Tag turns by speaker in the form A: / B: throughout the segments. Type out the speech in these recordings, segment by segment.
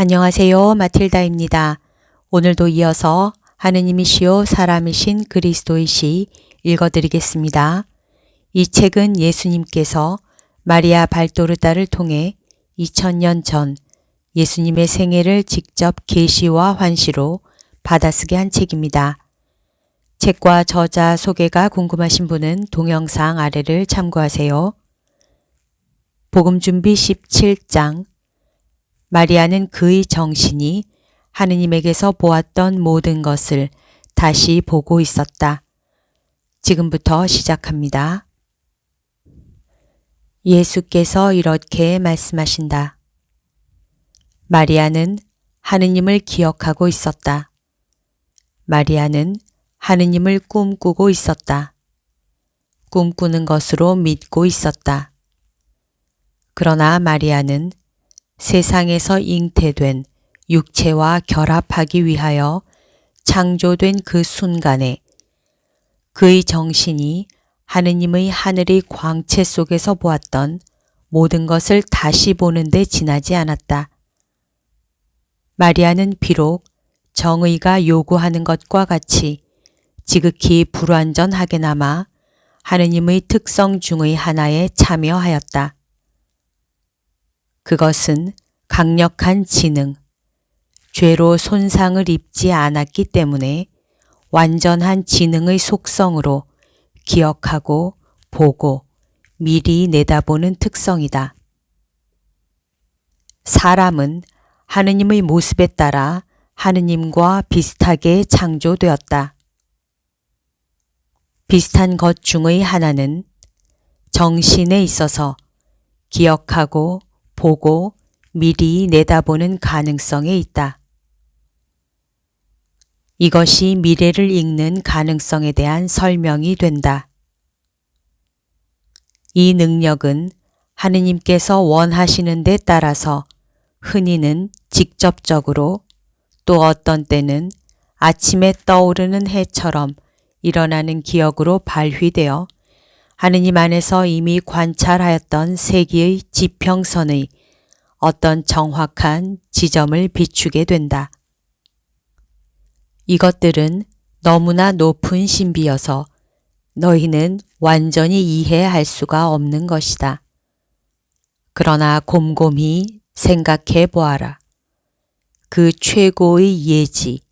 A: 안녕하세요. 마틸다입니다. 오늘도 이어서 하느님이시요 사람이신 그리스도이시 읽어드리겠습니다. 이 책은 예수님께서 마리아 발도르다를 통해 2000년 전 예수님의 생애를 직접 계시와 환시로 받아쓰게 한 책입니다. 책과 저자 소개가 궁금하신 분은 동영상 아래를 참고하세요. 복음준비 17장 마리아는 그의 정신이 하느님에게서 보았던 모든 것을 다시 보고 있었다. 지금부터 시작합니다. 예수께서 이렇게 말씀하신다. 마리아는 하느님을 기억하고 있었다. 마리아는 하느님을 꿈꾸고 있었다. 꿈꾸는 것으로 믿고 있었다. 그러나 마리아는 세상에서 잉태된 육체와 결합하기 위하여 창조된 그 순간에 그의 정신이 하느님의 하늘의 광채 속에서 보았던 모든 것을 다시 보는데 지나지 않았다. 마리아는 비록 정의가 요구하는 것과 같이 지극히 불완전하게나마 하느님의 특성 중의 하나에 참여하였다. 그것은 강력한 지능, 죄로 손상을 입지 않았기 때문에 완전한 지능의 속성으로 기억하고 보고 미리 내다보는 특성이다. 사람은 하느님의 모습에 따라 하느님과 비슷하게 창조되었다. 비슷한 것 중의 하나는 정신에 있어서 기억하고 보고 미리 내다보는 가능성에 있다. 이것이 미래를 읽는 가능성에 대한 설명이 된다. 이 능력은 하느님께서 원하시는 데 따라서 흔히는 직접적으로 또 어떤 때는 아침에 떠오르는 해처럼 일어나는 기억으로 발휘되어 하느님 안에서 이미 관찰하였던 세기의 지평선의 어떤 정확한 지점을 비추게 된다. 이것들은 너무나 높은 신비여서 너희는 완전히 이해할 수가 없는 것이다. 그러나 곰곰이 생각해 보아라. 그 최고의 예지,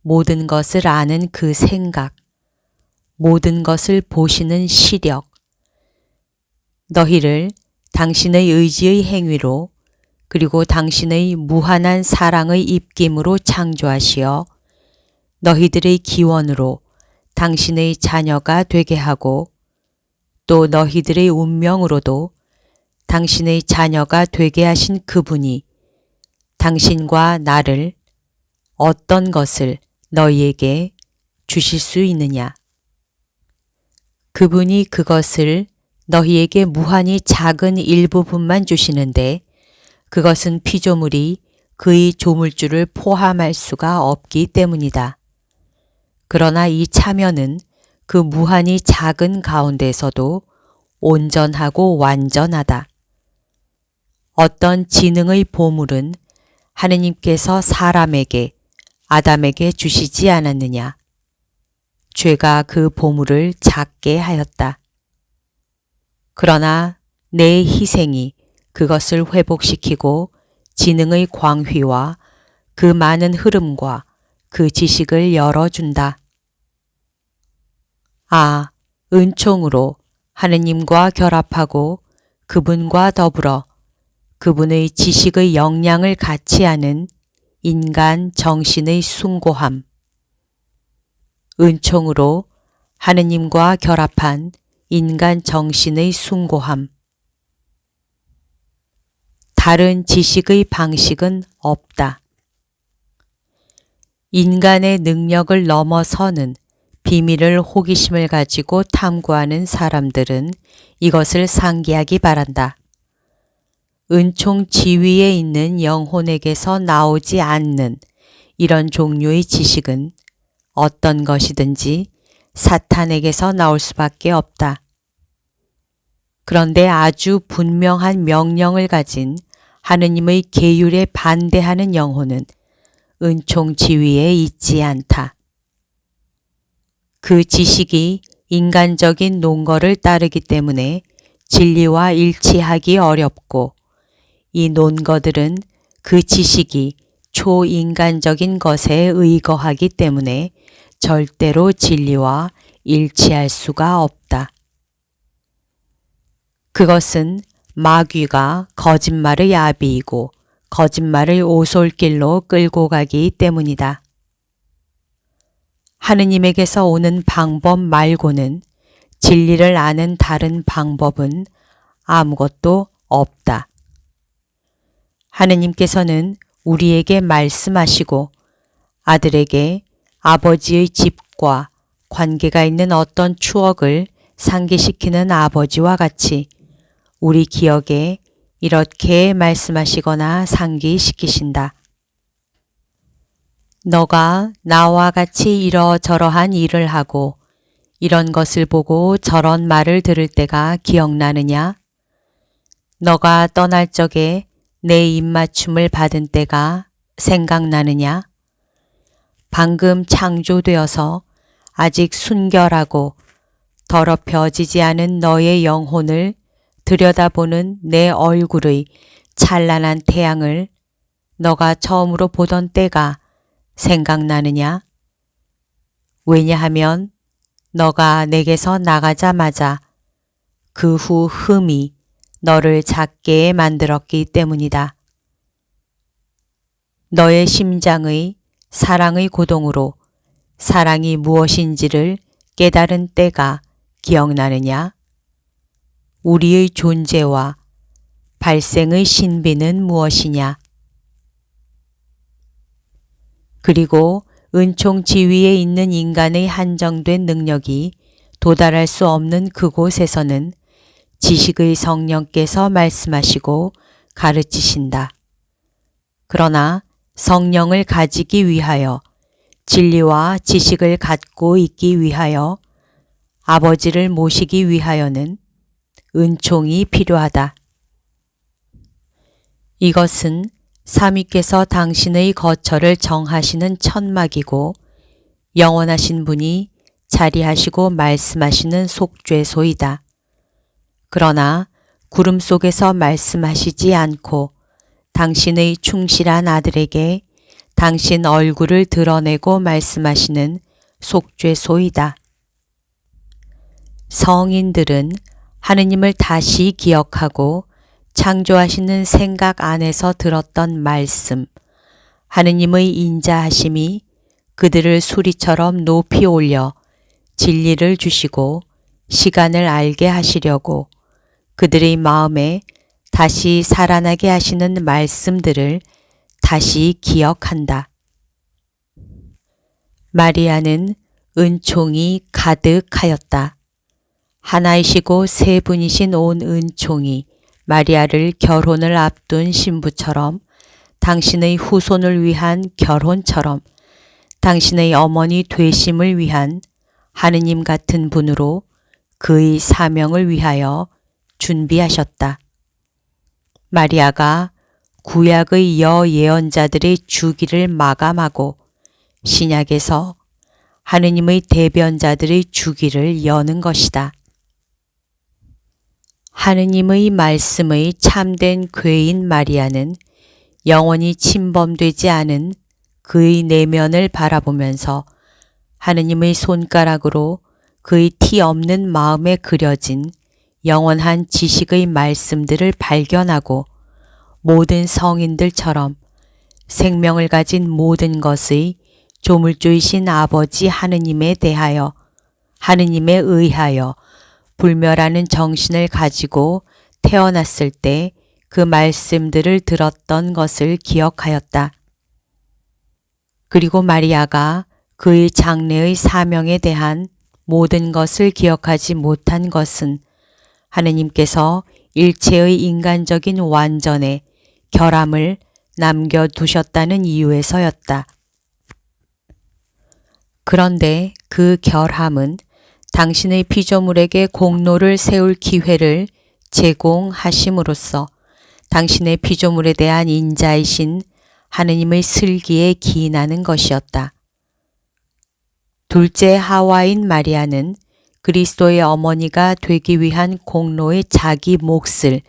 A: 모든 것을 아는 그 생각, 모든 것을 보시는 시력, 너희를 당신의 의지의 행위로 그리고 당신의 무한한 사랑의 입김으로 창조하시어 너희들의 기원으로 당신의 자녀가 되게 하고 또 너희들의 운명으로도 당신의 자녀가 되게 하신 그분이 당신과 나를 어떤 것을 너희에게 주실 수 있느냐? 그분이 그것을 너희에게 무한히 작은 일부분만 주시는데 그것은 피조물이 그의 조물주를 포함할 수가 없기 때문이다. 그러나 이 참여는 그 무한히 작은 가운데서도 온전하고 완전하다. 어떤 지능의 보물은 하느님께서 사람에게, 아담에게 주시지 않았느냐? 죄가 그 보물을 작게 하였다. 그러나 내 희생이 그것을 회복시키고 지능의 광휘와 그 많은 흐름과 그 지식을 열어준다. 아, 은총으로 하느님과 결합하고 그분과 더불어 그분의 지식의 역량을 같이 하는 인간 정신의 숭고함. 은총으로 하느님과 결합한 인간 정신의 숭고함. 다른 지식의 방식은 없다. 인간의 능력을 넘어서는 비밀을 호기심을 가지고 탐구하는 사람들은 이것을 상기하기 바란다. 은총 지위에 있는 영혼에게서 나오지 않는 이런 종류의 지식은 어떤 것이든지 사탄에게서 나올 수밖에 없다. 그런데 아주 분명한 명령을 가진 하느님의 계율에 반대하는 영혼은 은총 지위에 있지 않다. 그 지식이 인간적인 논거를 따르기 때문에 진리와 일치하기 어렵고, 이 논거들은 그 지식이 초인간적인 것에 의거하기 때문에 절대로 진리와 일치할 수가 없다. 그것은 마귀가 거짓말의 아비이고 거짓말을 오솔길로 끌고 가기 때문이다. 하느님에게서 오는 방법 말고는 진리를 아는 다른 방법은 아무것도 없다. 하느님께서는 우리에게 말씀하시고 아들에게 아버지의 집과 관계가 있는 어떤 추억을 상기시키는 아버지와 같이 우리 기억에 이렇게 말씀하시거나 상기시키신다. 너가 나와 같이 이러저러한 일을 하고 이런 것을 보고 저런 말을 들을 때가 기억나느냐? 너가 떠날 적에 내 입맞춤을 받은 때가 생각나느냐? 방금 창조되어서 아직 순결하고 더럽혀지지 않은 너의 영혼을 들여다보는 내 얼굴의 찬란한 태양을 너가 처음으로 보던 때가 생각나느냐? 왜냐하면 너가 내게서 나가자마자 그 후 흠이 너를 작게 만들었기 때문이다. 너의 심장의 사랑의 고동으로 사랑이 무엇인지를 깨달은 때가 기억나느냐? 우리의 존재와 발생의 신비는 무엇이냐? 그리고 은총 지위에 있는 인간의 한정된 능력이 도달할 수 없는 그곳에서는 지식의 성령께서 말씀하시고 가르치신다. 그러나 성령을 가지기 위하여 진리와 지식을 갖고 있기 위하여 아버지를 모시기 위하여는 은총이 필요하다. 이것은 삼위께서 당신의 거처를 정하시는 천막이고 영원하신 분이 자리하시고 말씀하시는 속죄소이다. 그러나 구름 속에서 말씀하시지 않고 당신의 충실한 아들에게 당신 얼굴을 드러내고 말씀하시는 속죄소이다. 성인들은 하느님을 다시 기억하고 창조하시는 생각 안에서 들었던 말씀, 하느님의 인자하심이 그들을 수리처럼 높이 올려 진리를 주시고 시간을 알게 하시려고 그들의 마음에 다시 살아나게 하시는 말씀들을 다시 기억한다. 마리아는 은총이 가득하였다. 하나이시고 세 분이신 온 은총이 마리아를 결혼을 앞둔 신부처럼 당신의 후손을 위한 결혼처럼 당신의 어머니 되심을 위한 하느님 같은 분으로 그의 사명을 위하여 준비하셨다. 마리아가 구약의 여예언자들의 주기를 마감하고 신약에서 하느님의 대변자들의 주기를 여는 것이다. 하느님의 말씀의 참된 궤인 마리아는 영원히 침범되지 않은 그의 내면을 바라보면서 하느님의 손가락으로 그의 티 없는 마음에 그려진 영원한 지식의 말씀들을 발견하고 모든 성인들처럼 생명을 가진 모든 것의 조물주이신 아버지 하느님에 대하여 하느님에 의하여 불멸하는 정신을 가지고 태어났을 때 그 말씀들을 들었던 것을 기억하였다. 그리고 마리아가 그의 장래의 사명에 대한 모든 것을 기억하지 못한 것은 하느님께서 일체의 인간적인 완전에 결함을 남겨두셨다는 이유에서였다. 그런데 그 결함은 당신의 피조물에게 공로를 세울 기회를 제공하심으로써 당신의 피조물에 대한 인자이신 하느님의 슬기에 기인하는 것이었다. 둘째 하와인 마리아는 그리스도의 어머니가 되기 위한 공로의 자기 몫을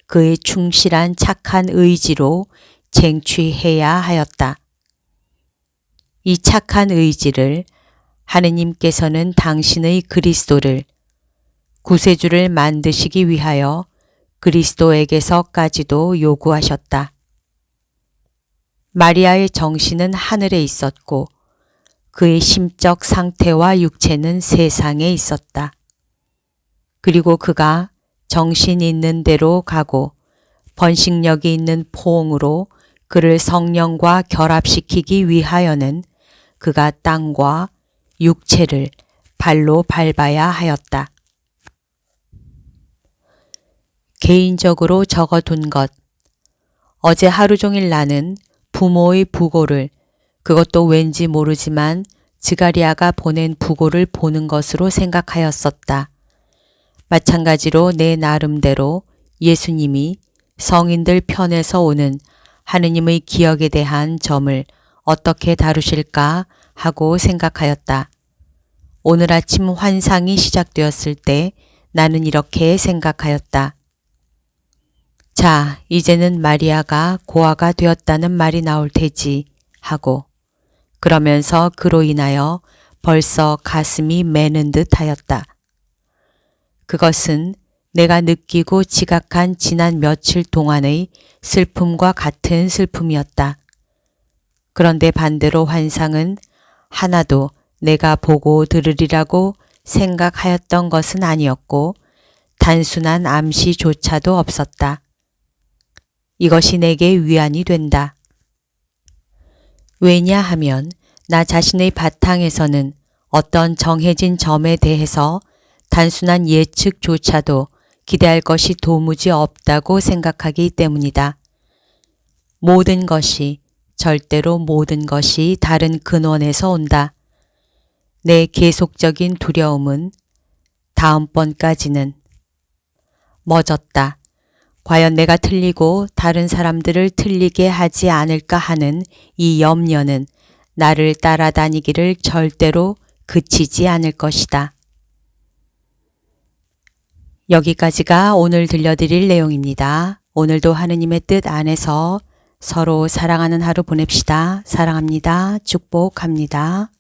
A: 그의 충실한 착한 의지로 쟁취해야 하였다. 이 착한 의지를 하느님께서는 당신의 그리스도를 구세주를 만드시기 위하여 그리스도에게서까지도 요구하셨다. 마리아의 정신은 하늘에 있었고 그의 심적 상태와 육체는 세상에 있었다. 그리고 그가 정신 있는 대로 가고 번식력이 있는 포옹으로 그를 성령과 결합시키기 위하여는 그가 땅과 육체를 발로 밟아야 하였다. 개인적으로 적어둔 것. 어제 하루 종일 나는 부모의 부고를, 그것도 왠지 모르지만 지가리아가 보낸 부고를 보는 것으로 생각하였었다. 마찬가지로 내 나름대로 예수님이 성인들 편에서 오는 하느님의 기억에 대한 점을 어떻게 다루실까 하고 생각하였다. 오늘 아침 환상이 시작되었을 때 나는 이렇게 생각하였다. 자, 이제는 마리아가 고아가 되었다는 말이 나올 테지 하고 그러면서 그로 인하여 벌써 가슴이 메는 듯 하였다. 그것은 내가 느끼고 지각한 지난 며칠 동안의 슬픔과 같은 슬픔이었다. 그런데 반대로 환상은 하나도 내가 보고 들으리라고 생각하였던 것은 아니었고 단순한 암시조차도 없었다. 이것이 내게 위안이 된다. 왜냐하면 나 자신의 바탕에서는 어떤 정해진 점에 대해서 단순한 예측조차도 기대할 것이 도무지 없다고 생각하기 때문이다. 모든 것이, 절대로 모든 것이 다른 근원에서 온다. 내 계속적인 두려움은 다음번까지는 멎었다. 과연 내가 틀리고 다른 사람들을 틀리게 하지 않을까 하는 이 염려는 나를 따라다니기를 절대로 그치지 않을 것이다. 여기까지가 오늘 들려드릴 내용입니다. 오늘도 하느님의 뜻 안에서 서로 사랑하는 하루 보냅시다. 사랑합니다. 축복합니다.